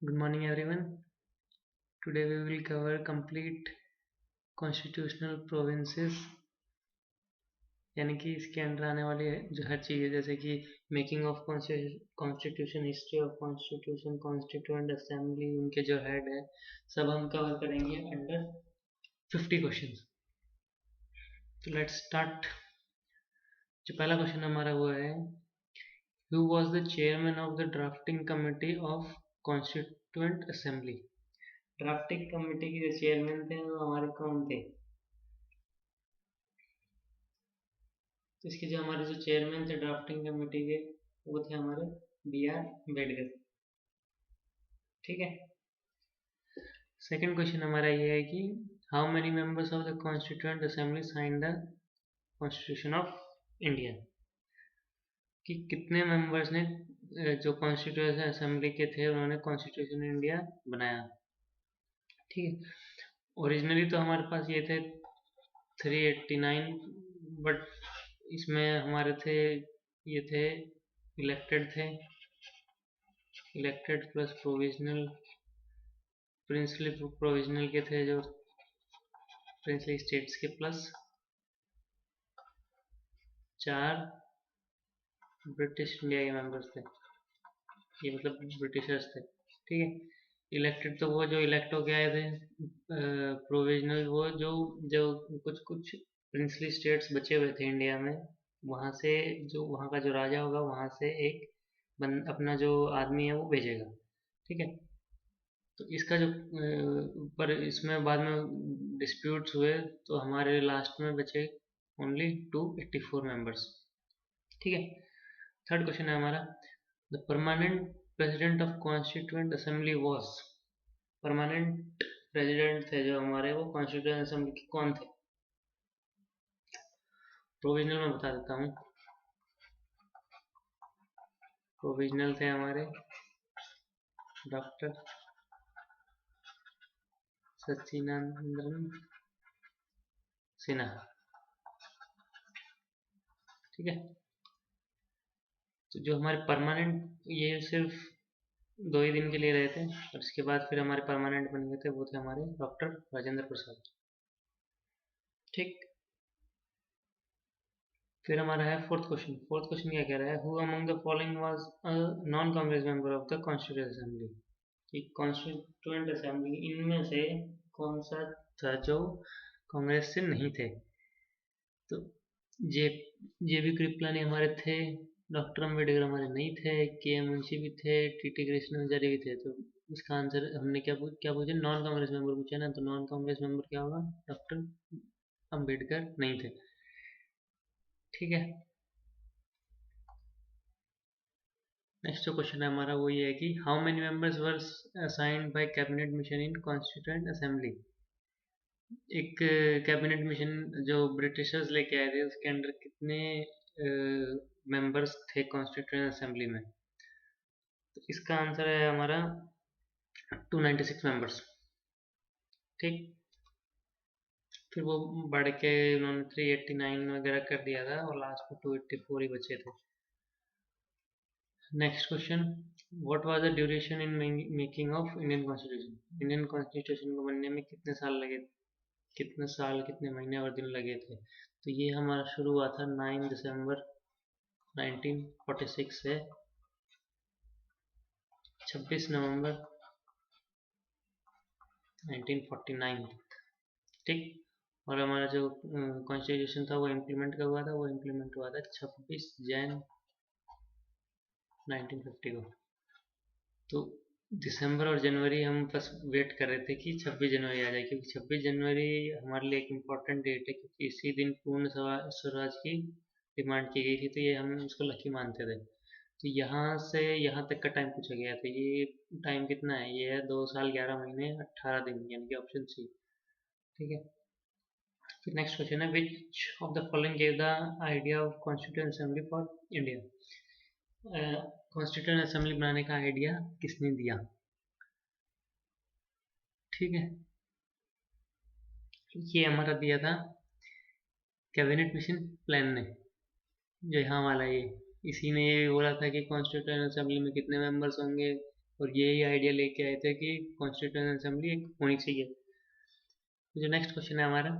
Good morning, everyone. Today we will cover complete constitutional provinces, यानी कि इसके अंदर आने वाली जो हर चीज़ है, जैसे कि making of constitution, history of constitution, constituent assembly, उनके जो हेड है, सब हम कवर करेंगे अंडर 50 क्वेश्चंस। तो लेट्स स्टार्ट। जो पहला क्वेश्चन हमारा वो है, who was the chairman of the drafting committee of constituent assembly. Drafting committee के जो चेयरमैन थे वो हमारे कौन थे? तो इसके जो हमारे जो चेयरमैन थे ड्राफ्टिंग कमेटी के, वो थे हमारे B.R. अम्बेडकर। ठीक है। सेकंड क्वेश्चन हमारा ये है कि how many members of the constituent assembly sign the constitution of India. कि कितने मेंबर्स ने जो कॉन्स्टिट्यूएंट असेंबली के थे उन्होंने कॉन्स्टिट्यूशन इंडिया बनाया। ठीक है। ओरिजिनली तो हमारे पास ये थे 389, बट इसमें हमारे थे, ये थे elected plus provisional. Princely provisional के थे जो प्रिंसली स्टेट्स के, प्लस 4 ब्रिटिश इंडिया के मेंबर्स थे, ये मतलब ब्रिटिशर्स थे। ठीक है। इलेक्टेड तो वो जो इलेक्ट होके आए थे, प्रोविजनल वो जो जो कुछ कुछ प्रिंसली स्टेट्स बचे हुए थे इंडिया में, वहाँ से जो वहाँ का जो राजा होगा वहाँ से एक अपना जो आदमी है वो भेजेगा। ठीक है। तो इसका जो पर इसमें बाद में डिस्प्यूट्स हुए, तो हमारे लास्ट में बचे ओनली 284 मेंबर्स। ठीक है। थर्ड क्वेश्चन है हमारा, the permanent president of constituent assembly was. Permanent president थे जो हमारे, वो कॉन्स्टिट्यूएंट असेंबली के कौन थे? प्रोविजनल में बता देता हूँ। प्रोविजनल थे हमारे डॉक्टर सच्चिदानंद सिन्हा। ठीक है। तो जो हमारे परमानेंट, ये सिर्फ 2 ही दिन के लिए रहे थे, और इसके बाद फिर हमारे परमानेंट बन गए थे, वो थे हमारे डॉक्टर राजेंद्र प्रसाद। ठीक। फिर हमारा है फोर्थ क्वेश्चन। फोर्थ क्वेश्चन क्या कह रहा है, who among the following was a non Congress member of the constituent assembly. कि कॉन्स्टिट्यूएंट असेंबली इनमें से कौन सा था जो कांग्रेस से नहीं थे? तो जे जेबी कृपलानी हमारे थे, डॉक्टर अम्बेडकर हमारे नहीं थे, के.एम. मुंशी भी थे, टी.टी. कृष्णाचार्य भी थे। तो इसका आंसर हमने क्या पूछा? नॉन कांग्रेस मेंबर पूछा ना, तो नॉन कांग्रेस मेंबर क्या होगा? डॉक्टर अम्बेडकर नहीं थे। ठीक है। नेक्स्ट जो क्वेश्चन है हमारा वो ये है कि how many members were assigned by cabinet mission in constituent assembly. एक कैबिनेट मिशन जो ब्रिटिशर्स लेके आए थे, उसके अंडर कितने मेंबर्स थे कॉन्स्टिट्यूएंट असेंबली में? तो इसका आंसर है हमारा 296 मेंबर्स। ठीक। फिर वो बढ़ के उन्होंने 389 वगैरह कर दिया था, और लास्ट में 284 ही बचे थे। Next question, what was the duration in making of Indian constitution. Indian constitution को बनने में कितने साल लगे, कितने महीने और दिन लगे थे? तो ये हमारा शुरू हुआ था 9 दिसंबर 1946 से 26 नवंबर 1949। ठीक। और हमारा जो कॉन्स्टिट्यूशन था वो इम्प्लीमेंट कब हुआ था? वो इम्प्लीमेंट हुआ था 26 जैन 1950 को। तो दिसंबर और जनवरी हम बस वेट कर रहे थे कि 26 जनवरी आ जाए, क्योंकि 26 जनवरी हमारे लिए एक इम्पॉर्टेंट डेट है, क्योंकि इसी दिन पूर्ण स्वराज की डिमांड की गई थी, तो ये हम उसको लकी मानते थे। तो यहाँ से यहाँ तक का टाइम पूछा गया था। ये टाइम कितना है? ये है 2 साल 11 महीने 18 दिन, यानी कि ऑप्शन सी। ठीक है। फिर नेक्स्ट क्वेश्चन है, which of the following give the idea of constituent assembly for India. Constituent assembly बनाने का आइडिया किसने दिया? ठीक है। ये हमारा दिया था कैबिनेट मिशन प्लान ने, जो यहाँ वाला ये, इसी ने ये बोला था कि कॉन्स्टिट्यूएंट असेंबली में कितने मेंबर्स होंगे, और यही आइडिया लेके आए थे कि कॉन्स्टिट्यूएंट असेंबली एक होनी चाहिए। जो नेक्स्ट क्वेश्चन है हमारा,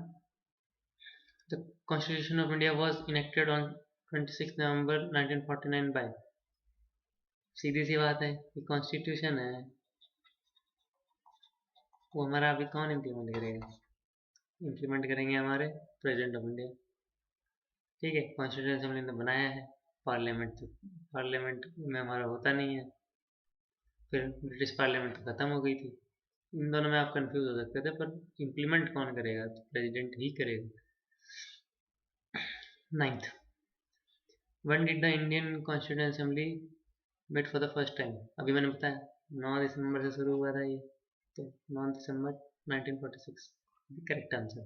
the constitution of India was enacted on 26 November 1949 by. सीधी सी बात है कि कॉन्स्टिट्यूशन है वो हमारा अभी कौन इम्प्लीमेंट करेगा? इम्प्लीमेंट करेंगे हमारे प्रेसिडेंट ऑफ इंडिया। ठीक है, कॉन्स्टिट्यूशन असेंबली ने बनाया है, पार्लियामेंट में हमारा होता नहीं है, फिर ब्रिटिश पार्लियामेंट तो खत्म हो गई थी। इन दोनों में आप कंफ्यूज हो सकते थे, पर इम्प्लीमेंट कौन करेगा? तो प्रेसिडेंट ही करेगा। 9th, when did the Indian Constituent Assembly met for the first time? अभी मैंने बताया 9 दिसंबर से शुरू हुआ था ये, तो 9 दिसंबर 1946 करेक्ट आंसर।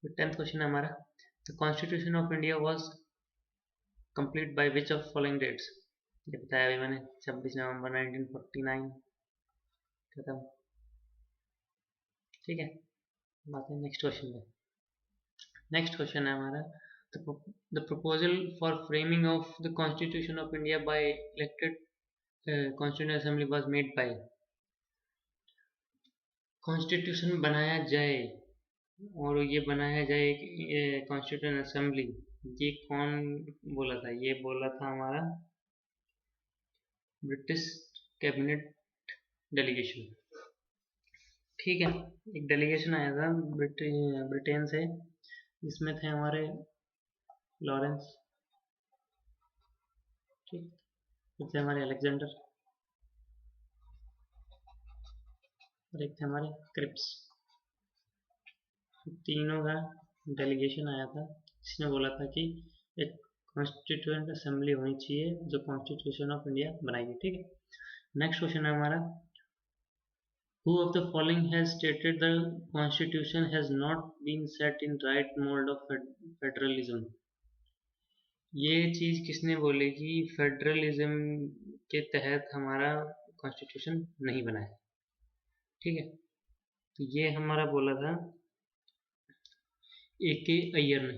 तो 10th क्वेश्चन है हमारा, the constitution of India was complete by which of following dates? ये बताया अभी मैंने, 26 नवंबर 1949 खत्म। ठीक है, बात है नेक्स्ट क्वेश्चन पे। नेक्स्ट क्वेश्चन है हमारा, the proposal for framing of the Constitution of India by elected Constituent Assembly was made by। Constitution बनाया जाए और ये बनाया जाए कॉन्स्टिट्यूंट असेंबली, ये कौन बोला था? ये बोला था हमारा ब्रिटिश कैबिनेट डेलीगेशन। ठीक है, एक डेलीगेशन आया था ब्रिटेन से, जिसमें थे हमारे लॉरेंस, ठीक, फिर थे हमारे अलेक्जेंडर और एक थे हमारे क्रिप्स। तीनों का डेलीगेशन आया था, जिसने बोला था कि एक कॉन्स्टिट्यूएंट असेंबली होनी चाहिए जो कॉन्स्टिट्यूशन ऑफ इंडिया बनाएगी। ठीक है, नेक्स्ट क्वेश्चन है हमारा, Who of the following has stated the constitution has not been set in right mold of federalism? ये चीज किसने बोली कि फेडरलिज्म के तहत हमारा कॉन्स्टिट्यूशन नहीं बना है? ठीक है, तो ये हमारा बोला था A.K. अय्यर ने।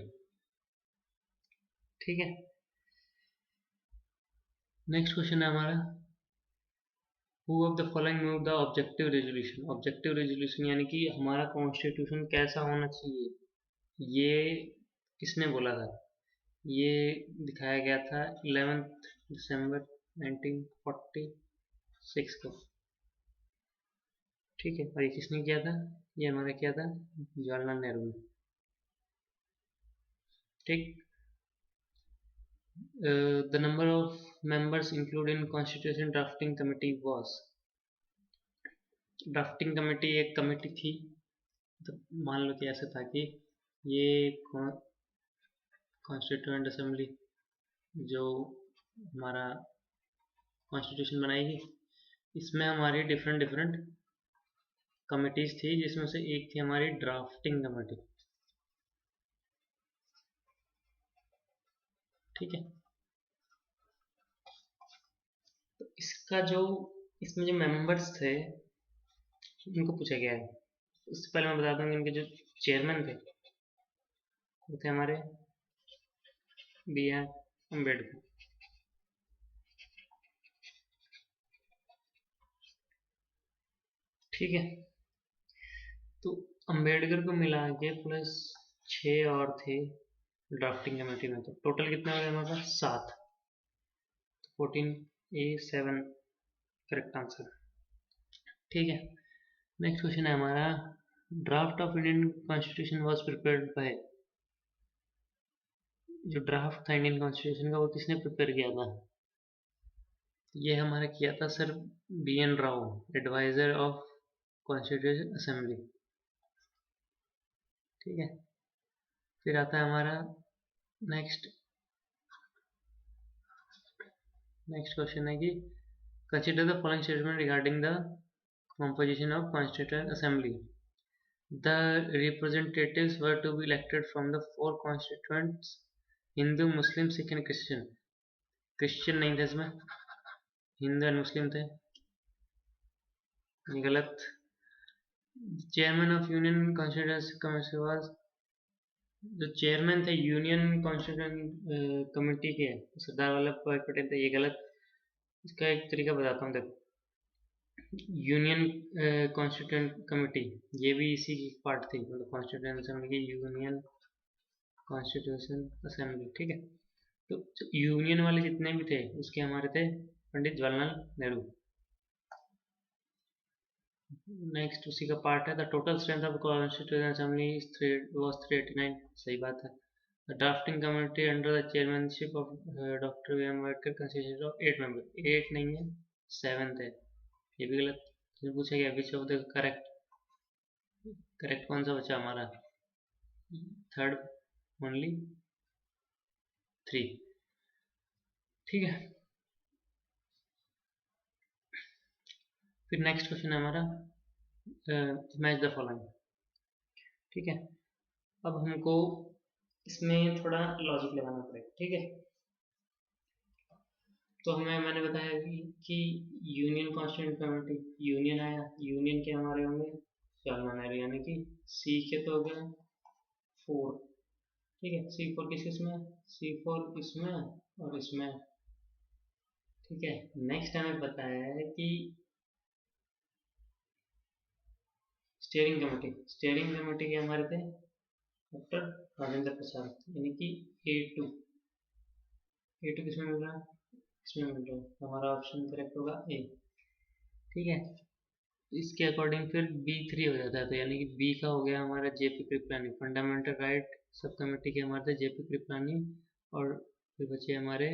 ठीक है, नेक्स्ट क्वेश्चन है हमारा, Who of the following moved the objective resolution? Objective resolution यानी कि हमारा कॉन्स्टिट्यूशन कैसा होना चाहिए, ये किसने बोला था? ये दिखाया गया था 11 दिसंबर 1946 को। ठीक है, और ये किसने किया था? ये हमारा किया था जवाहरलाल नेहरू ने। ठीक, the number of members include in constitution drafting committee was. Drafting committee एक कमेटी थी, तो मान लो कि ऐसा था कि ये कॉन्स्टिट्यूएंट असेंबली जो हमारा कॉन्स्टिट्यूशन बनाएगी, इसमें हमारी डिफरेंट कमिटीज थी, जिसमें से एक थी हमारी ड्राफ्टिंग कमेटी। ठीक है, तो इसका जो इसमें जो मेंबर्स थे उनको पूछा गया है। उससे पहले मैं बता दूंगा, इनके जो चेयरमैन थे वो थे हमारे B.R. अम्बेडकर। ठीक है, तो अम्बेडकर को मिला के प्लस 6 और थे ड्राफ्टिंग कमेटी में, तो टोटल कितने हो गए हमारे पास? 7। 14A7 correct answer. ठीक है, नेक्स्ट क्वेश्चन है हमारा, draft of Indian constitution was prepared by. जो ड्राफ्ट था इंडियन कॉन्स्टिट्यूशन का वो किसने प्रिपेयर किया था? ये हमारा किया था sir B.N. Rao, advisor of constitution assembly. ठीक है, फिर आता है हमारा नेक्स्ट क्वेश्चन है कि consider the following statement regarding the composition of constituent assembly. The representatives were to be elected from the 4 constituents: Hindu, Muslim, Sikh and Christian. Christian नहीं थे इसमें, हिंदू एंड मुस्लिम थे, ये गलत। Chairman of union constituency committee was, जो chairman थे union constituent committee के सरदार वल्लभ भाई पटेल थे, ये गलत। इसका एक तरीका बताता हूँ, देखो यूनियन कॉन्स्टिट्यूएंट कमेटी, ये भी इसी की पार्ट थी, मतलब कॉन्स्टिट्यूएंट असेंबली की यूनियन कॉन्स्टिट्यूशन असेंबली। ठीक है, तो यूनियन वाले जितने भी थे उसके हमारे थे पंडित जवाहरलाल नेहरू। नेक्स्ट उसी का पार्ट है, the total strength of constitution assembly was 389, सही बात है। The drafting committee under the chairmanship of doctor V M Ambedkar consisted of 8 member, 8 नहीं है 7 थे, ये भी गलत। फिर पूछा गया विच ऑफ द करेक्ट, करेक्ट कौन सा बचा हमारा, थर्ड ओनली 3। ठीक है, फिर नेक्स्ट क्वेश्चन है हमारा मैच द फॉलोइंग। ठीक है, अब हमको इसमें थोड़ा लॉजिक लगाना पड़ेगा। ठीक है, तो मैंने बताया कि यूनियन कॉन्स्टिट्यूएंट कमेटी, यूनियन आया, यूनियन के हमारे होंगे जवाहरलाल नेहरू, यानी कि सी के तो हो गए 4। ठीक है, C4 किस किस में, C4 इसमें और इसमें। ठीक है, नेक्स्ट हमें बताया है कि स्टीयरिंग कमेटी के हमारे थे डॉक्टर राजेंद्र प्रसाद, यानी कि A2। A2 किसमें मिल रहा है, इसमें मिल रहा है, हमारा ऑप्शन करेक्ट होगा ए। ठीक है, इसके अकॉर्डिंग फिर B3 हो जाता है, तो यानी कि बी का हो गया हमारा JP Kripalani, fundamental right sub committee के हमारे थे जेपी कृपलानी, और फिर बचे हमारे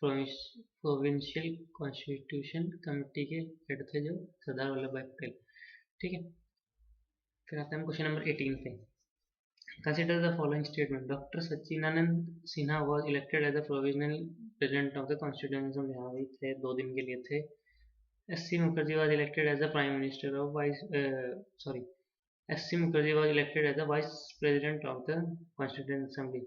प्रोविंशियल कॉन्स्टिट्यूशन कमेटी के हेड थे जो सरदार वल्लभ भाई पटेल। ठीक है, फिर आता है क्वेश्चन नंबर 18 पे। Consider the following statement. Dr. Sachinanand Sinha was elected as the provisional president of the Constituent Assembly. हाँ भाई थे, 2 दिन के लिए थे। S.C. Mukherjee was elected as the Prime Minister of S.C. Mukherjee was elected as the Vice President of the Constituent Assembly.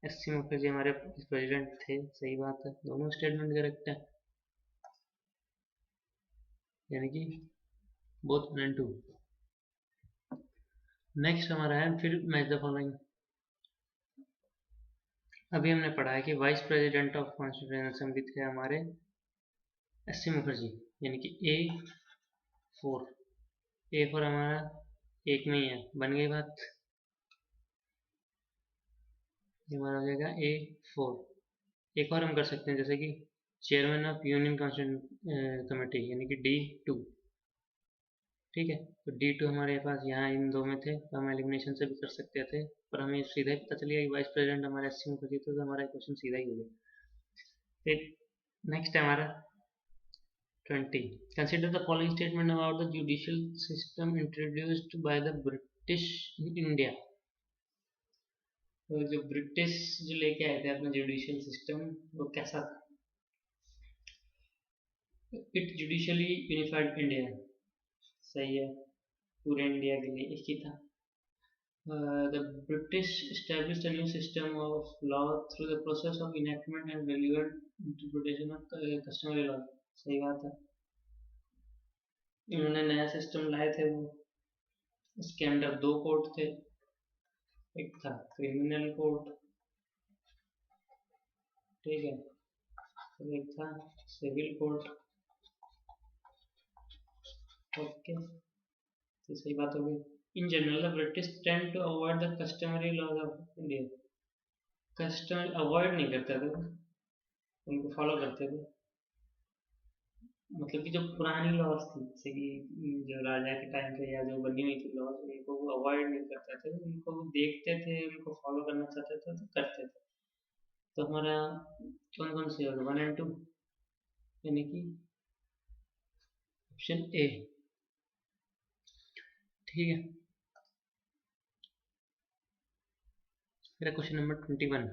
S.C. Mukherjee हमारे president थे, सही बात है, दोनों स्टेटमेंट करेक्ट है, यानी कि बोथ 1 and 2। नेक्स्ट हमारा है फिर मैच द फॉलोइंग। अभी हमने पढ़ा है कि vice president of constituent assembly थे हमारे S.C. मुखर्जी, यानी कि A4। A4 हमारा एक में ही है, बन गई बात, ये हमारा हो जाएगा A4। एक और हम कर सकते हैं, जैसे कि chairman of union constituent committee, यानी कि D2। ठीक है, तो D2 हमारे पास यहाँ इन दो में थे, तो हम एलिमिनेशन से भी कर सकते थे, पर हमें सीधा ही पता चल गया कि वाइस प्रेसिडेंट हमारे S.C. मुखर्जी थे, तो हमारा क्वेश्चन सीधा ही हो गया। फिर नेक्स्ट है हमारा 20. Consider the following statement about the judicial system introduced by the British in India. तो जो ब्रिटिश जो लेके आए थे अपना जुडिशियल सिस्टम, वो कैसा था? इट जुडिशियली यूनिफाइड इंडिया, सही है, पूरे इंडिया के लिए एक ही था। The British established a new system of law through the process of enactment and relevant interpretation of customary law, सही बात है, इन्होंने नया सिस्टम लाए थे वो, इसके अंदर 2 कोर्ट थे, एक था क्रिमिनल कोर्ट, ठीक है, फिर एक था सिविल कोर्ट। ओके, तो सही बात हो गई। In general the British tend to avoid the customary laws of India, customer avoid नहीं करते थे, उनको फॉलो करते थे, मतलब कि जो पुरानी लॉज थी, जैसे कि जो राजा के टाइम पे या जो बनी हुई थी लॉज, उनको वो अवॉइड नहीं करते थे, उनको देखते थे, उनको फॉलो करना चाहते थे तो करते थे। तो हमारा कौन कौन से होगा 1 and 2, यानी कि ऑप्शन ए। ठीक है, फिर question number 21।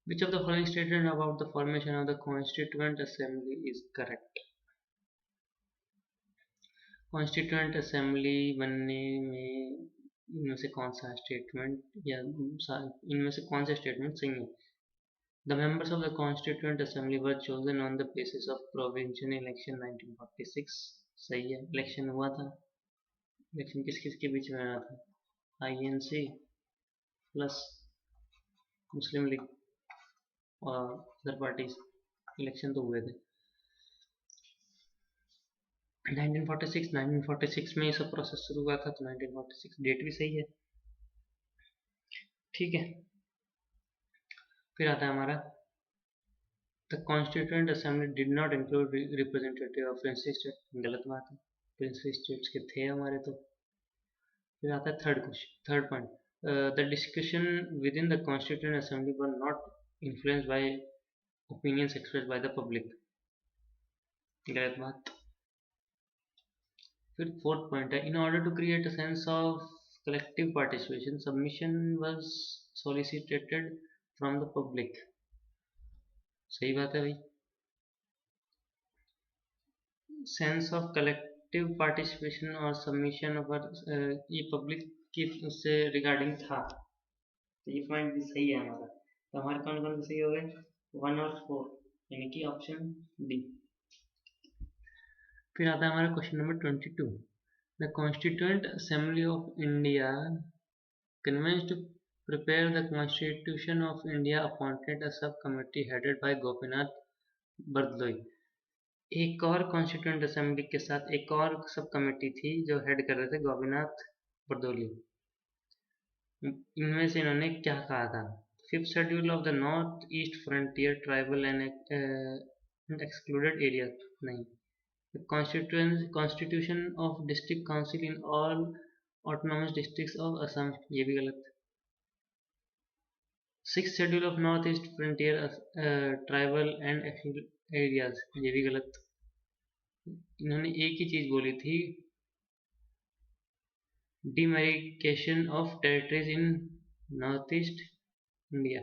Which of the following statement about the formation of the Constituent Assembly is correct? Constituent assembly बनने में इनमें से कौन सा स्टेटमेंट या इनमें से कौन से स्टेटमेंट सही है? The members of the Constituent Assembly were chosen on the basis of provincial election 1946, सही है, इलेक्शन हुआ था, इलेक्शन किस किस के बीच में आया था, INC प्लस मुस्लिम लीग और अदर पार्टीज, इलेक्शन तो हुए थे। 1946 में ये सब प्रोसेस शुरू हुआ था, तो 1946 डेट भी सही है। ठीक है, फिर आता है हमारा the constituent assembly did not include representative of princely state. गलत बात है, प्रिंसली स्टेट्स के थे हमारे तो। फिर आता है third point, the discussion within the constituent assembly were not influenced by opinions expressed by the public. गलत बात। फिर फोर्थ पॉइंट है, in order to create a sense of collective participation, submission was solicited from the public। सही बात है भाई, sense of collective participation और submission पर ये पब्लिक की उससे रिगार्डिंग था, तो ये पॉइंट भी सही है हमारा। तो हमारे कौन कौन से सही हो गए, 1 और 4, यानी कि ऑप्शन डी। फिर आता है हमारा question number 22, the constituent assembly of India convinced to prepare the Constitution of India appointed a subcommittee headed by Gopinath Bardoloi। एक और कॉन्स्टिट्यूएंट असेंबली के साथ एक और सब कमेटी थी जो हेड कर रहे थे गोपीनाथ बरदोली। इनमें से इन्होंने क्या कहा था, fifth schedule of the north east frontier tribal and excluded area, नहीं। Constitution of district council in all autonomous districts of Assam, ये भी गलत। Six schedule of north east frontier tribal and areas, ये भी गलत। इन्होंने एक ही चीज बोली थी, demarcation of territories in north east India,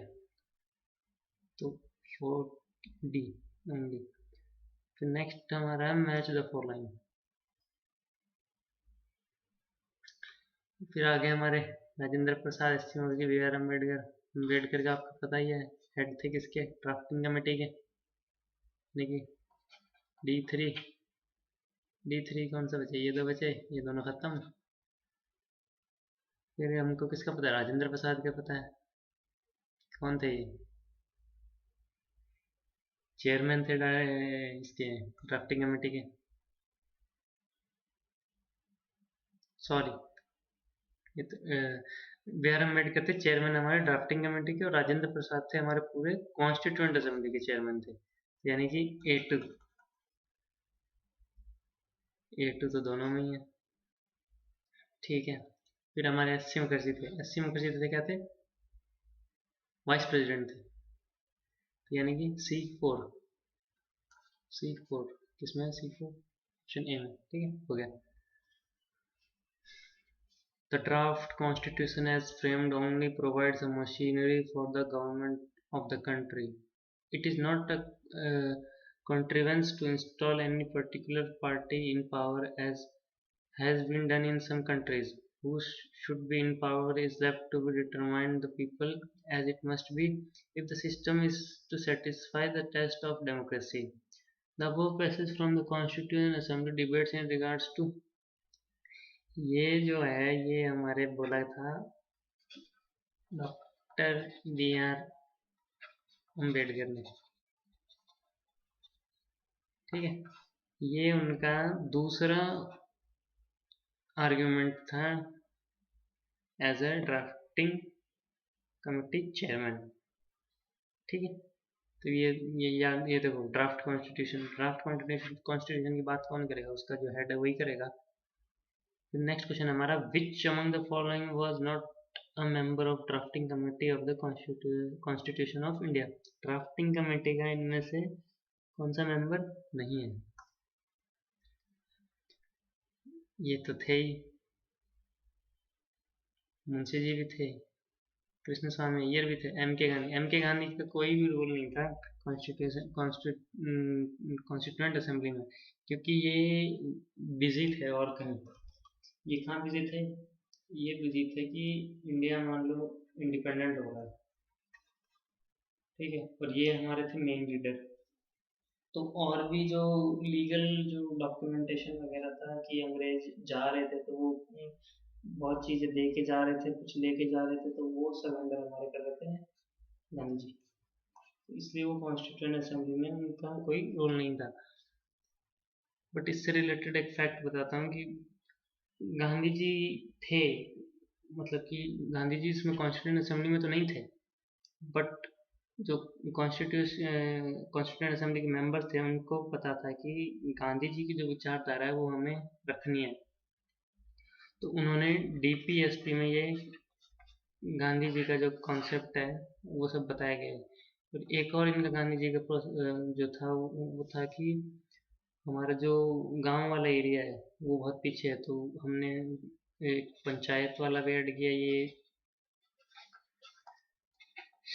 तो 4D ओनली। फिर नेक्स्ट हमारा मैच द फॉलोइंग। फिर आगे हमारे Rajendra Prasad, S C. Mukherjee, B R Ambedkar का आपको पता ही है, हेड थे किसके, ड्राफ्टिंग कमेटी के। देखिए D3 कौन सा बचे, ये दो बचे, ये दोनों खत्म। फिर हमको किसका पता है, राजेंद्र प्रसाद का पता है, कौन थे ये, चेयरमैन थे इसके ड्राफ्टिंग कमेटी के, सॉरी ये तो बी आर अम्बेडकर थे चेयरमैन हमारे ड्राफ्टिंग कमेटी के, और राजेंद्र प्रसाद थे हमारे पूरे कॉन्स्टिट्यूएंट असेंबली के चेयरमैन थे, यानी कि A2 तो दोनों में ही है। ठीक है, फिर हमारे एस.सी. मुखर्जी थे क्या थे, वाइस प्रेसिडेंट थे, यानी कि C4 किसमें है, C4 ऑप्शन ए में। ठीक है, हो गया। The draft constitution as framed only provides a machinery for the government of the country. It is not a contrivance to install any particular party in power as has been done in some countries. Who should be in power is left to be determined the people, as it must be if the system is to satisfy the test of democracy. The above passage from the Constituent Assembly debates in regards to, ये जो है ये हमारे बोला था doctor B R Ambedkar ने। ठीक है, ये उनका दूसरा आर्ग्यूमेंट था as a drafting committee chairman. ठीक है, तो ये देखो, ड्राफ्ट कॉन्स्टिट्यूशन की बात कौन करेगा, उसका जो हेड है वही करेगा। फिर नेक्स्ट क्वेश्चन हमारा, which among the following was not a member of drafting committee of the Constitution of India। Drafting committee का इनमें से कौन सा मेंबर नहीं है, ये तो थे ही, मुंशी जी भी थे, कृष्ण स्वामी अय्यर भी थे, एम के गांधी का कोई भी रोल नहीं था कॉन्स्टिट्यूएंट असेंबली में, क्योंकि ये बिजी थे। और कहीं ये कहाँ बिजी थे, ये बिजी थे कि इंडिया मान लो इंडिपेंडेंट हो रहा है, ठीक है, और ये हमारे थे मेन लीडर। तो और भी जो लीगल जो डॉक्यूमेंटेशन वगैरह था कि अंग्रेज जा रहे थे तो वो बहुत चीज़ें दे के जा रहे थे, कुछ लेके जा रहे थे, तो वो सब अंदर हमारे कर रहे थे गांधी जी, तो इसलिए वो कॉन्स्टिट्यूएंट असेंबली में उनका कोई रोल नहीं था। बट इससे रिलेटेड एक फैक्ट बताता हूँ कि गांधी जी थे, मतलब कि गांधी जी इसमें कॉन्स्टिट्यूंट असेंबली में तो नहीं थे, बट जो कॉन्स्टिट्यूंट असेंबली के मेंबर थे उनको पता था कि गांधी जी की जो विचारधारा है वो हमें रखनी है, तो उन्होंने डीपीएसपी में ये गांधी जी का जो कॉन्सेप्ट है वो सब बताया गया है। और एक और इनका गांधी जी का जो था वो था कि हमारा जो गांव वाला एरिया है वो बहुत पीछे है, तो हमने एक पंचायत वाला भी ऐड किया, ये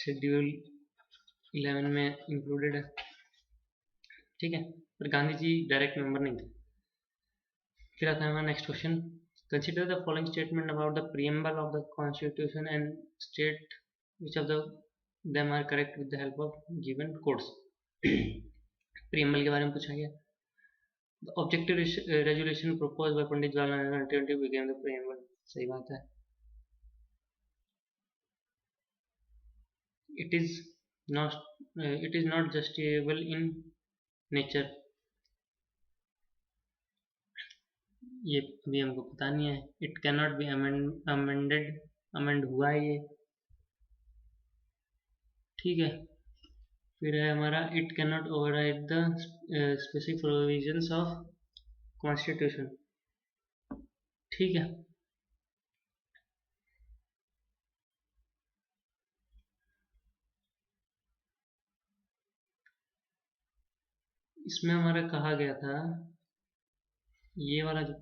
शेड्यूल 11 में इंक्लूडेड है, ठीक है। पर गांधी जी डायरेक्ट मेंबर नहीं थे। फिर आता है हमारा next question, consider the following statement about the preamble of the constitution and state which of the them are correct with the help of given codes. Preamble के बारे में पूछा गया। The objective resolution proposed by Pandit Jawaharlal Nehru became the preamble. सही बात है। It is not justiciable in nature। ये भी हमको पता नहीं है। It can not be amend हुआ है ये, ठीक है। फिर है हमारा it can not override the specific provisions of constitution, ठीक है। इसमें हमारा कहा गया था ये वाला, जो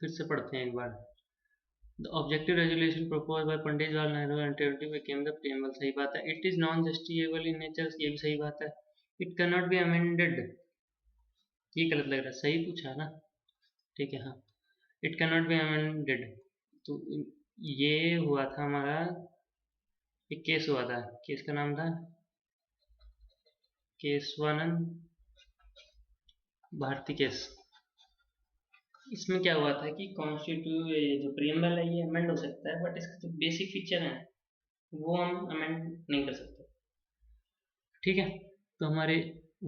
फिर से पढ़ते हैं एक बार। The objective resolution proposed by Pandit Jawaharlal Nehru and became the preamble। सही बात है। It is non-justiciable in nature, ये भी सही बात है। It cannot be amended, ये गलत लग रहा है, सही पूछा है ना, ठीक है। हाँ, It cannot be amended, तो ये हुआ था हमारा, एक केस हुआ था, केस का नाम था केशवानंद भारती केस। इसमें क्या हुआ था कि जो प्रीएम्बल है ये अमेंड हो सकता है, बट इसका जो बेसिक फीचर है वो हम अमेंड नहीं कर सकते, ठीक है। तो हमारे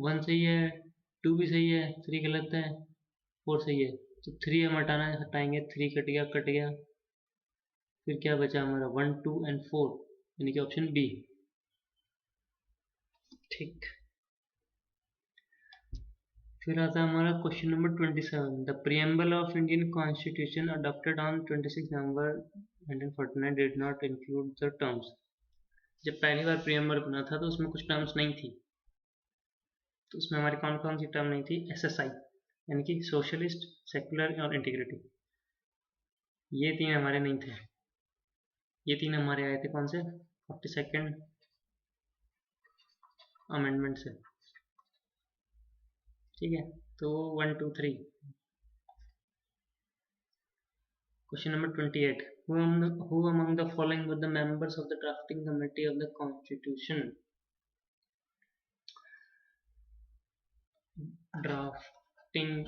1 सही है, 2 भी सही है, 3 गलत है, 4 सही है। तो 3 हम हटाएंगे, 3 कट गया। फिर क्या बचा हमारा 1 2 एंड 4, यानी कि ऑप्शन बी, ठीक। फिर आता है हमारा question number 27। The preamble of Indian constitution adopted on 26 November 1949 did not include the terms. जब पहली बार प्रीएम्बल बना था तो उसमें कुछ टर्म्स नहीं थी, तो उसमें हमारी कौन कौन सी टर्म नहीं थी? एसएसआई, यानी कि सोशलिस्ट, सेकुलर और इंटीग्रिटी, ये 3 हमारे नहीं थे। ये 3 हमारे आए थे कौन से? 42nd अमेंडमेंट से, ठीक है। तो 1 2 3। Question number 28। Who among the following were the members of the drafting committee of the constitution? Drafting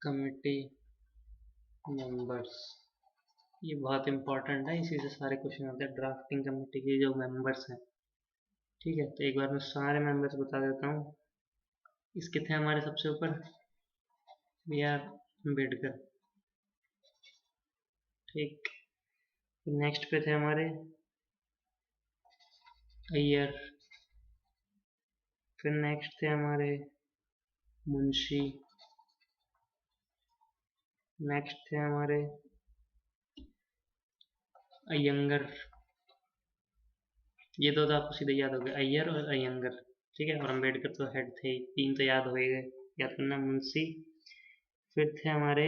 committee members, ये बहुत इंपॉर्टेंट है, इसी से सारे क्वेश्चन होते हैं। ड्राफ्टिंग कमेटी के जो मेंबर्स हैं, ठीक है। तो एक बार मैं सारे मेंबर्स बता देता हूँ। इसके थे हमारे सबसे ऊपर बी आर अम्बेडकर, ठीक। नेक्स्ट पे थे हमारे अय्यर। फिर नेक्स्ट थे हमारे मुंशी। नेक्स्ट थे हमारे अयंगर। ये दो तो आपको सीधे याद हो गए, अय्यर और अयंगर, ठीक है। और अम्बेडकर तो हेड थे, 3 तो याद हो गए, याद करना। मुंशी, फिर थे हमारे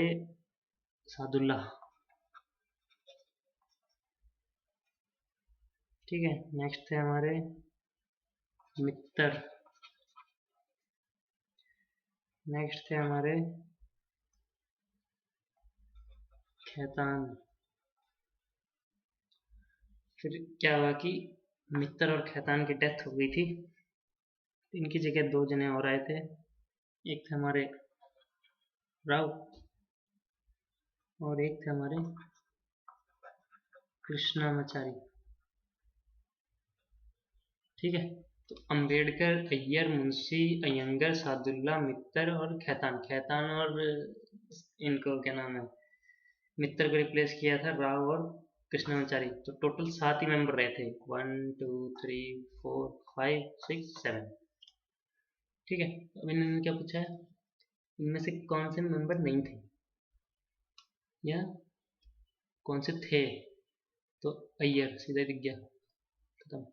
सादुल्ला, ठीक है। नेक्स्ट थे हमारे मित्तर। नेक्स्ट थे हमारे खैतान। फिर क्या हुआ कि मित्तर और खैतान की डेथ हो गई थी, इनकी जगह 2 जने और आए थे। एक थे हमारे राव और एक थे हमारे कृष्णामाचारी, ठीक है। तो अम्बेडकर, अय्यर, मुंशी, अयंगर, सादुल्ला, मित्तर और खैतान। खैतान और इनको क्या नाम है, मित्तर को रिप्लेस किया था राव और कृष्णाचारी। तो टोटल 7 ही मेंबर रहे थे, 1 2 3 4 5 6 7। ठीक है, अब इन्होंने क्या पूछा है, इनमें से कौन से मेंबर नहीं थे या कौन से थे। तो अय्यर सीधा दिख गया, खत्म।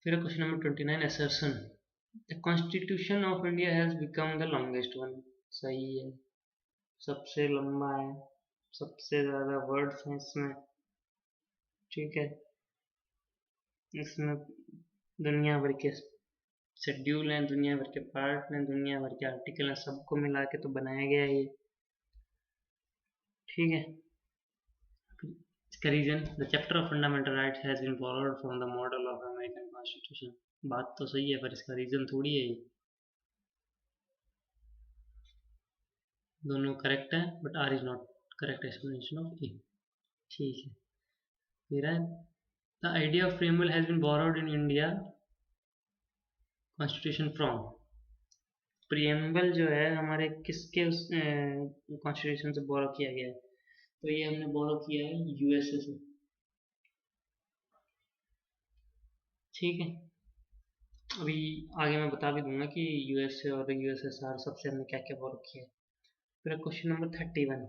फिर question number 29, assertion the constitution of India has become the longest one. सही है, सबसे लंबा है, सबसे ज्यादा वर्ड्स हैं इसमें। ठीक है, इसमें दुनिया भर के शेड्यूल हैं, दुनिया भर के पार्ट हैं, दुनिया भर के आर्टिकल हैं, सबको मिला के तो बनाया गया है ये। ठीक है, इसका reason, the chapter of fundamental rights has been borrowed from the model of American constitution. बात तो सही है, पर इसका रीजन थोड़ी है ये। दोनों करेक्ट है, but R is not correct explanation of A. ठीक है, फिर है the idea of preamble has been borrowed in India constitution from. Preamble जो है हमारे किसके उस कॉन्स्टिट्यूशन से बोरो किया गया है, तो ये हमने बोरो किया है यूएसए से। ठीक है, अभी आगे मैं बता भी दूंगा कि यूएसए और यूएसएसआर सबसे हमने क्या क्या बोरो किया है। फिर question number 31,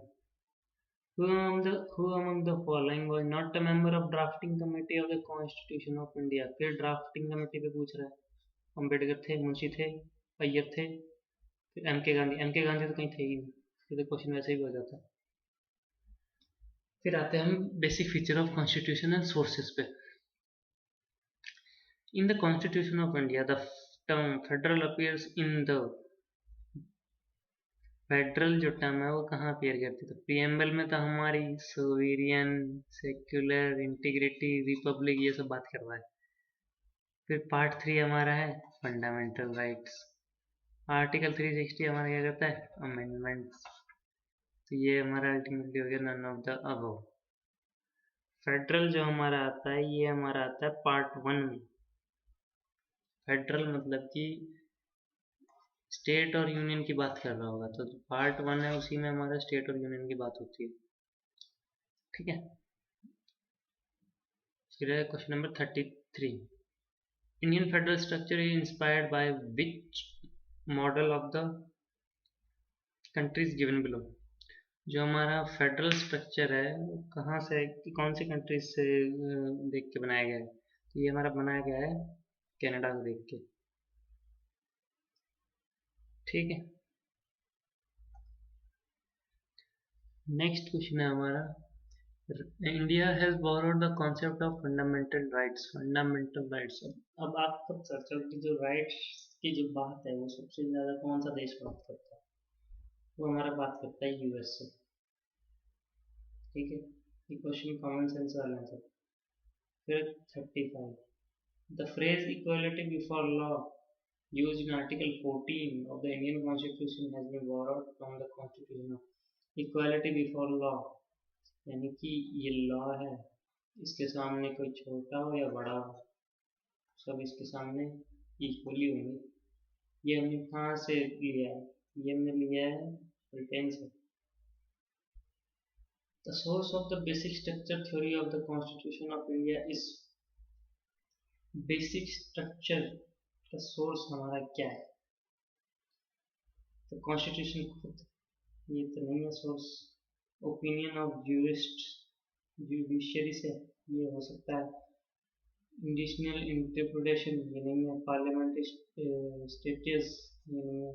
who among the following was not a member of drafting committee of the constitution of India। फिर ड्राफ्टिंग कमेटी पे पूछ रहा है, अम्बेडकर थे, मुंशी थे, अय्यर थे, फिर एम के गांधी तो कहीं थे ही नहीं, फिर तो क्वेश्चन वैसे ही हो जाता है। फिर आते हैं हम basic feature of constitution and sources पे। In the constitution of India the term federal appears in the, federal जो टर्म है वो कहाँ अपीयर करती है, तो प्रीएम्बल में तो हमारी सोवेरियन, सेक्युलर, इंटीग्रिटी, रिपब्लिक, ये सब बात कर रहा है। फिर पार्ट 3 हमारा है फंडामेंटल राइट्स। आर्टिकल 360 हमारा क्या करता है, अमेंडमेंट्स। तो ये हमारा अल्टीमेटली हो गया none of the above. Federal जो हमारा आता है ये हमारा आता है पार्ट 1 में। फेडरल मतलब कि स्टेट और यूनियन की बात कर रहा होगा, तो पार्ट 1 है उसी में हमारा स्टेट और यूनियन की बात होती है। ठीक है, फिर है question number 33, Indian federal structure is inspired by which model of the countries given below. जो हमारा फेडरल स्ट्रक्चर है वो कहाँ से, कौन सी कंट्रीज से देख के बनाया गया है, तो ये हमारा बनाया गया है कनाडा को देख के। ठीक है, नेक्स्ट क्वेश्चन है हमारा, India has borrowed the concept of fundamental rights. Fundamental rights, अब आप खुद सर्च करो कि जो राइट्स की जो बात है वो सबसे ज्यादा कौन सा देश बात करता है, वो हमारा बात करता है यूएसए। ठीक है, ये क्वेश्चन कॉमन सेंस वाला है सब। फिर 35, the phrase equality before law used in Article 14 of the Indian Constitution has been borrowed from the Constitution of Equality Before Law। यानी कि ये लॉ है, इसके सामने कोई छोटा हो या बड़ा हो, सब इसके सामने इक्वली होंगे। ये हमने कहाँ से लिया है, ये हमने लिया है ब्रिटेन से। The source of the basic structure theory of the Constitution of India is, basic structure का सोर्स हमारा क्या है, तो कॉन्स्टिट्यूशन खुद, ये तो नहीं है source. Opinion of jurist, judiciary से ये हो सकता है। इंडिशनल इंटरप्रिटेशन ये नहीं है। पार्लियामेंट्री स्टेटस ये नहीं है।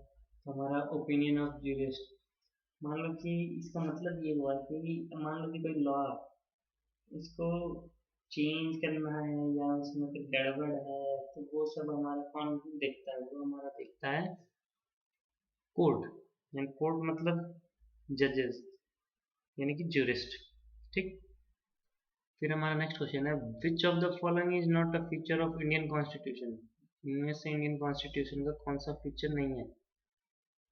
हमारा ओपिनियन ऑफ ज्यूरिस्ट, मान लो कि इसका मतलब ये हुआ कि मान लो कि कोई लॉ इसको चेंज करना है या उसमें कुछ गड़बड़ है, तो वो सब हमारा कौन देखता है, वो हमारा देखता है कोर्ट। यानी कोर्ट मतलब जजेस, यानी कि ज्यूरिस्ट। ठीक, फिर हमारा नेक्स्ट क्वेश्चन है, which of the following is not a feature of Indian constitution. इनमें से इंडियन कॉन्स्टिट्यूशन का कौन सा फीचर नहीं है।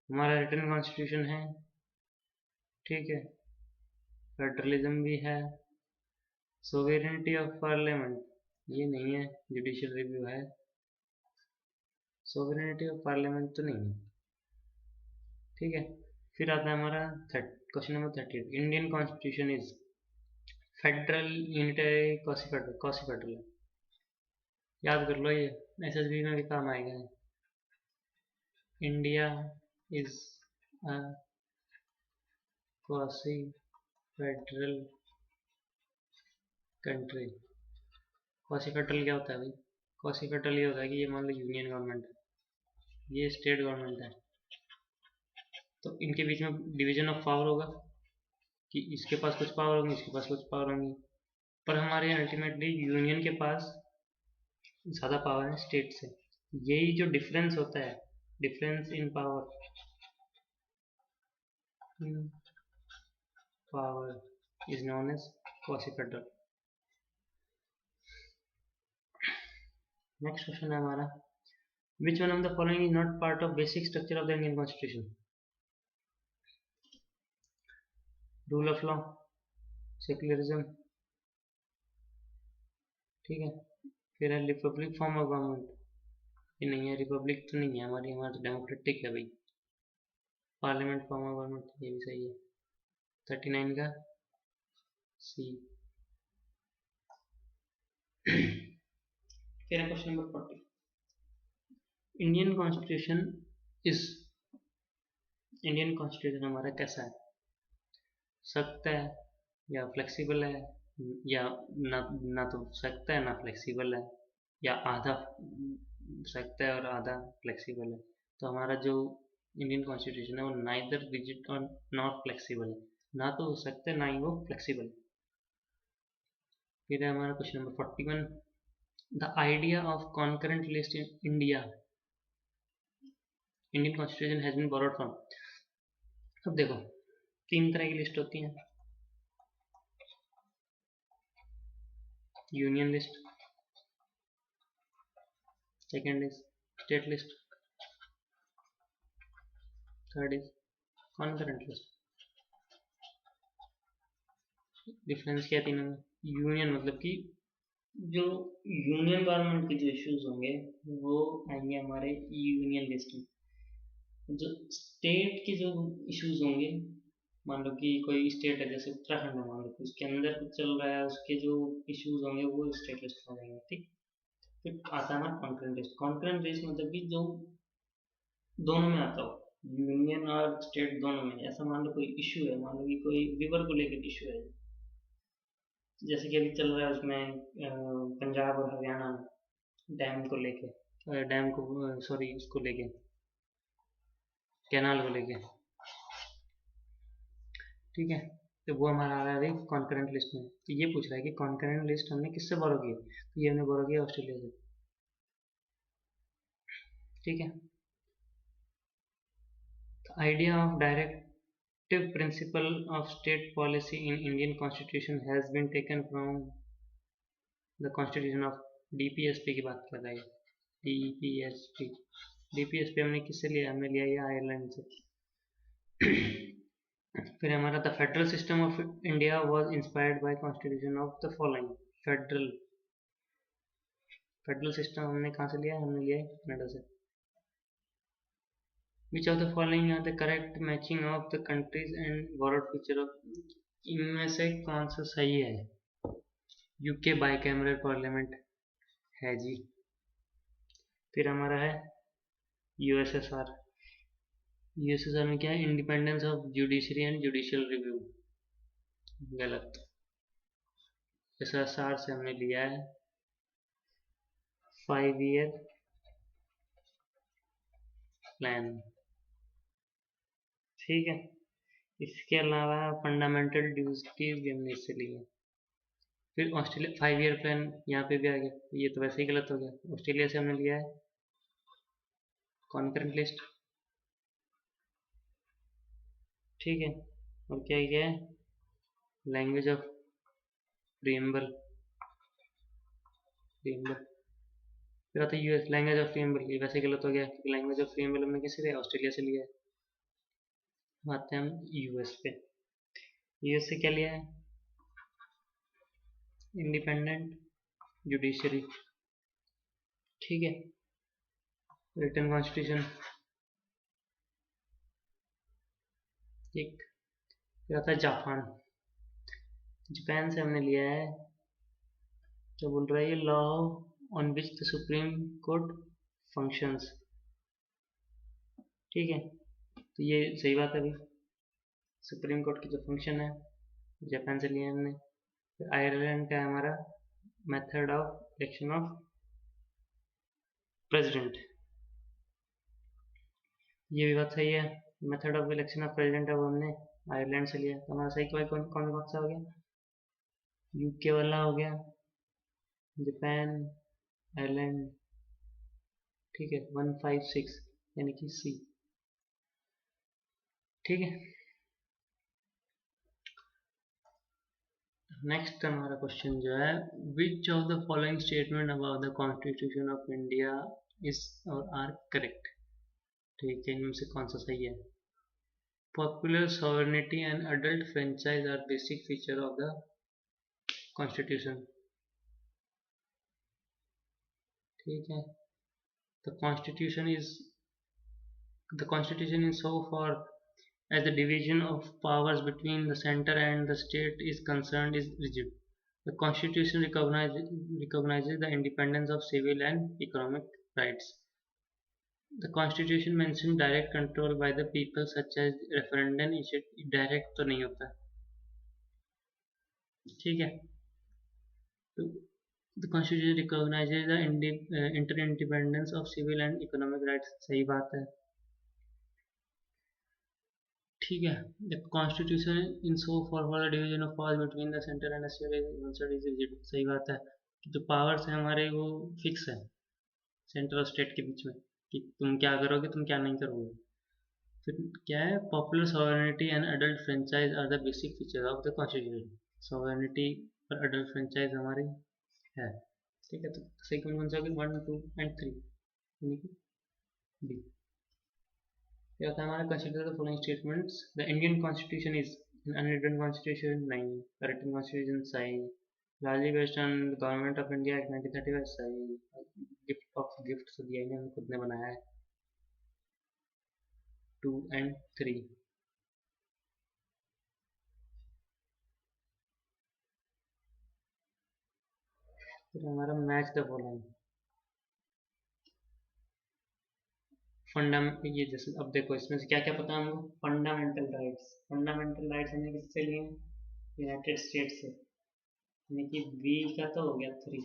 हमारा रिटन कॉन्स्टिट्यूशन है, ठीक है, फेडरलिज्म भी है, सोवेरेनिटी ऑफ पार्लियामेंट, ये नहीं है, जुडिशियल रिव्यू है। सोवरेनिटी ऑफ पार्लियामेंट तो नहीं है, ठीक है। फिर आता है हमारा question number 38, Indian constitution is federal, unitary, quasi federal. याद कर लो, ये एसएसबी में भी काम आएगा। India is a quasi federal country. Quasi federal क्या होता है भाई? क्वासी फेडरल ये होता है कि ये मान लो यूनियन गवर्नमेंट है, ये स्टेट गवर्नमेंट है, तो इनके बीच में डिवीजन ऑफ पावर होगा कि इसके पास कुछ पावर होंगी, इसके पास कुछ पावर होंगी, पर हमारे यहाँ अल्टीमेटली यूनियन के पास ज़्यादा पावर है स्टेट से। यही जो डिफरेंस होता है, difference in power, is known as quasi federal. Next question है हमारा, which one of the following is not part of basic structure of the Indian constitution? Rule of law, secularism, ठीक है। फिर है रिपब्लिक फॉर्म ऑफ गवर्नमेंट, ये नहीं है, Republic तो नहीं है हमारी, हमारा तो डेमोक्रेटिक है भाई। पार्लियामेंट फॉर्म ऑफ गवर्नमेंट, ये भी सही है। 39 का सी। फिर है question number 40, Indian constitution is, Indian constitution हमारा कैसा है? सख्त है या फ्लेक्सिबल है, या ना तो सख्त है ना फ्लेक्सिबल है, या आधा सख्त है और आधा फ्लेक्सिबल है? तो हमारा जो इंडियन कॉन्स्टिट्यूशन है वो नाइदर रिजिड और नॉट फ्लेक्सिबल है, ना तो वो सख्त है ना ही वो फ्लेक्सिबल। फिर है हमारा question number 41, the idea of concurrent list in India, Indian constitution has been borrowed from. अब देखो, 3 तरह की लिस्ट होती हैं, union list, second is state list, third is concurrent list. Difference क्या है तीनों में? यूनियन मतलब कि जो यूनियन गवर्नमेंट के जो इश्यूज होंगे वो आएंगे हमारे यूनियन लिस्ट में। जो स्टेट के जो इश्यूज होंगे, मान लो कि कोई स्टेट है जैसे उत्तराखंड है, मान लो कि उसके अंदर कुछ चल रहा है, उसके जो इश्यूज होंगे वो स्टेट लिस्ट में आ जाएंगे, ठीक। फिर आता है हमारा कॉन्करेंट लिस्ट। कॉन्करेंट लिस्ट मतलब कि जो दोनों में आता हो, यूनियन और स्टेट दोनों में। ऐसा मान लो कोई इशू है, मान लो कि कोई रिवर को लेकर इशू है, जैसे कि अभी चल रहा है उसमें पंजाब और हरियाणा डैम को लेके, डैम को सॉरी उसको लेके, कैनाल को लेके, ठीक है। तो वो हमारा आ रहा है कॉन्करेंट लिस्ट में। तो ये पूछ रहा है कि कॉन्करेंट लिस्ट हमने किससे बोरो की? तो ये हमने बोरो किया ऑस्ट्रेलिया से, ठीक है। Idea of directive principle of state policy in Indian constitution has been taken from the constitution of DPSP की बात कर रहा है। डीपीएसपी, डीपीएसपी हमने किससे लिया? हमने लिया ये आयरलैंड से। फिर हमारा the federal system of India was inspired by constitution of the following. Federal, federal system हमने कहाँ से लिया? हमने लिया है कनाडा से। Which of the following are the correct matching of the countries and borrowed feature of, इनमें से कौन सा सही है? यूके बाइकैमरल पार्लियामेंट है जी। फिर हमारा है यूएसएसआर, यूएसएसआर में क्या है? Independence of judiciary and judicial review, गलत। एसएसआर से हमने लिया है 5 ईयर प्लान, ठीक है। इसके अलावा फंडामेंटल ड्यूटी भी हमने इससे ली है। फिर ऑस्ट्रेलिया 5 ईयर प्लान यहाँ पे भी आ गया, ये तो वैसे ही गलत हो गया। ऑस्ट्रेलिया से हमने लिया है कॉन्करेंट लिस्ट, ठीक है। और क्या है? Language of preamble, preamble. फिर आता है यूएस लैंग्वेज ऑफ प्रीएम्बल, ये वैसे गलत हो गया क्योंकि लैंग्वेज ऑफ प्रीएम्बल हमने किससे लिया? ऑस्ट्रेलिया से लिया है। आते हैं हम यूएस पे। यूएस से क्या लिया है? इंडिपेंडेंट जुडिशरी, ठीक है। रिटन कॉन्स्टिट्यूशन, एक। फिर आता है जापान। जापान से हमने लिया है, क्या बोल रहा है ये, law on which the supreme court functions, ठीक है। तो ये सही बात है भाई, सुप्रीम कोर्ट की जो फंक्शन है जापान से लिया है हमने। फिर आयरलैंड का है हमारा method of election of president, ये भी बात सही है। Method of election of president है वो हमने आयरलैंड से लिया। तो हमारा सही कौन कौन सा हो गया, यूके वाला हो गया, जापान, आयरलैंड, ठीक है। 156 यानी कि सी, ठीक है। नेक्स्ट हमारा क्वेश्चन जो है, which of the following statement about the constitution of India is or are correct, ठीक है। इनमें से कौन सा सही है। Popular sovereignty and adult franchise are basic feature of the constitution, ठीक है। The constitution is so far as the division of powers between the center and the state is concerned is rigid. The Constitution recognizes the independence of civil and economic rights. The Constitution mentions direct control by the people such as referendum initiative, direct तो नहीं होता, ठीक है। तो the Constitution recognizes the interdependence of civil and economic rights, सही बात है, ठीक है। The constitution in so for the division of power between the centre and state is rigid, सही बात है कि जो पावर्स है हमारे वो फिक्स है सेंटर और स्टेट के बीच में, कि तुम क्या करोगे तुम क्या नहीं करोगे। फिर क्या है, popular sovereignty and adult franchise are the basic feature of the constitution, sovereignty और अडल्ट फ्रेंचाइज हमारी है, ठीक है। तो सही कौन सा होगा, 1 2 एंड 3 यानी कि बी। क्या होता है हमारा, consider the following statements, the Indian constitution is an unwritten constitution, 9, the written constitution, सही, largely based on the government of India Act 1935, सही, गिफ्ट तो दिया ही नहीं, हमने खुद ने बनाया है, 2 and 3। फिर हमारा मैच द फॉलोइंग, फंडामेंटल, ये जैसे अब देखो इसमें से क्या क्या पता है हमको, फंडामेंटल राइट्स, फंडामेंटल राइट्स हमने किससे लिए, यूनाइटेड स्टेट से, यानी कि बी का तो हो गया 3,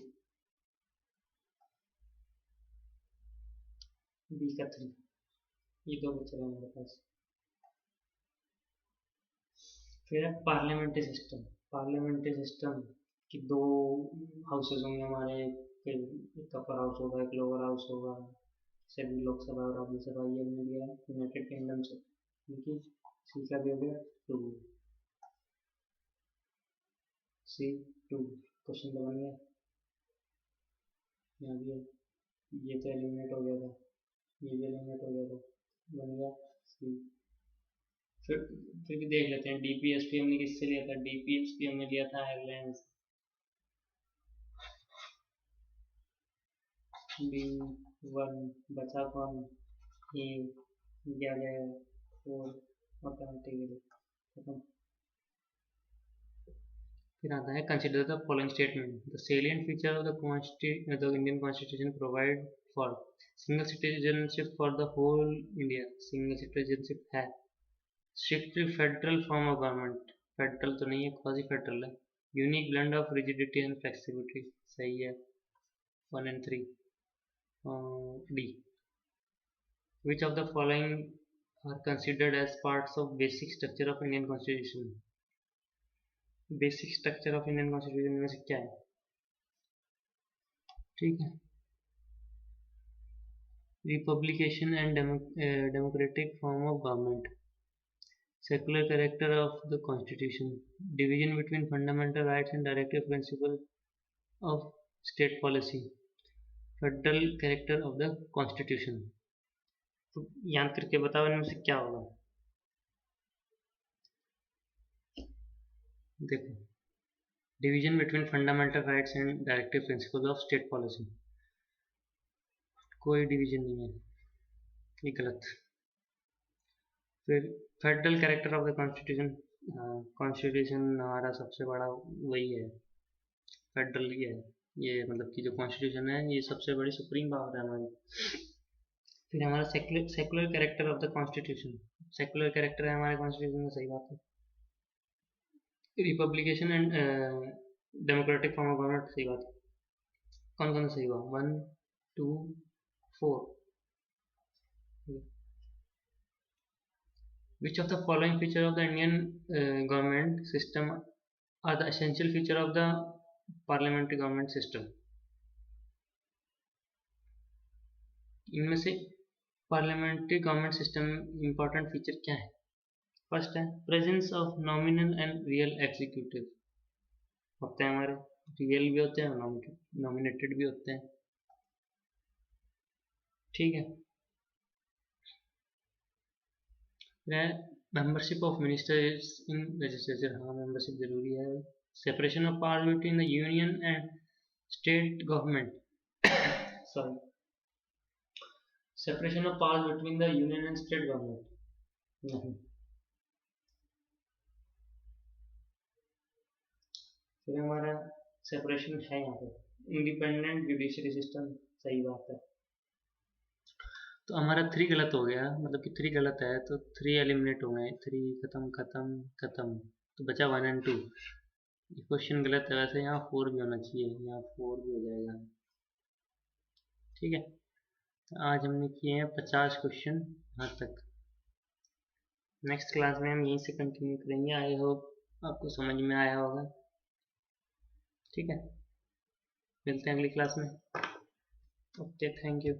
बी का 3, ये दो बचे हमारे पास। फिर है पार्लियामेंट्री सिस्टम, पार्लियामेंट्री सिस्टम कि दो हाउसेज होंगे हमारे, फिर एक अपर हाउस होगा एक लोअर हाउस होगा, सभी लोकसभा और राज्यसभा, ये हमने लिया है यूनाइटेड किंगडम से, क्योंकि सी का भी हो गया 2, सी 2, क्वेश्चन तो बन गया, यहाँ भी ये तो एलिमिनेट हो गया था, ये भी एलिमिनेट हो गया था, बन गया सी। फिर भी देख लेते हैं, डीपीएसपी हमने किससे लिया था, डीपीएसपी हमने लिया था आयरलैंड से, बी 1 बचा कौन, ए दिया गया 4 ऑटोमेटिकली खत्म। फिर आता है consider the following statement, the salient feature of the Indian constitution provide for single citizenship for the whole India, single citizenship है, strictly federal form of government, federal तो नहीं है क्वासी फेडरल है, unique blend of rigidity and flexibility, सही है, 1 and 3। D, which of the following are considered as parts of basic structure of Indian Constitution, basic structure of Indian constitution में से क्या है, ठीक है। Republication and democratic form of government, secular character of the constitution, division between fundamental rights and directive principle of state policy, federal character of the constitution। तो याद करके बताओ इनमें से क्या होगा, देखो division between fundamental rights and directive principles of state policy, कोई डिवीजन नहीं है, ये गलत। फिर federal character of the constitution, constitution हमारा सबसे बड़ा वही है, फेडरल ही है ये, मतलब कि जो कॉन्स्टिट्यूशन है ये सबसे बड़ी सुप्रीम पावर है हमारी। फिर हमारा secular character of the constitution, secular character है हमारे कॉन्स्टिट्यूशन में, सही बात है। Republication and democratic form of government, सही बात है। कौन कौन सही हुआ, 1 2 4। Which of the following feature of the Indian government system are the essential feature of the parliamentary government system? इनमें से parliamentary government system important feature क्या है? फर्स्ट है presence of nominal and real executive, होते हैं हमारे, real भी होते हैं और नॉमिनेटेड भी होते हैं, ठीक है। Membership of ministers in legislature, हाँ मेंबरशिप जरूरी है। Separation of power between the union and state government sorry, separation of power between the union and state government नहीं। फिर हमारा सेपरेशन है यहाँ पे, इंडिपेंडेंट जुडिशरी सिस्टम, सही बात है। तो हमारा 3 गलत हो गया, मतलब कि 3 गलत है तो 3 एलिमिनेट हो गए, 3 खत्म खत्म खत्म, तो बचा 1 और 2। ये क्वेश्चन गलत है, वैसे यहाँ 4 भी होना चाहिए, यहाँ 4 भी हो जाएगा, ठीक है। तो आज हमने किए हैं 50 क्वेश्चन यहाँ तक। नेक्स्ट क्लास में हम यहीं से कंटिन्यू करेंगे, आई होप आपको समझ में आया होगा, ठीक है। मिलते हैं अगली क्लास में, ओके, थैंक यू।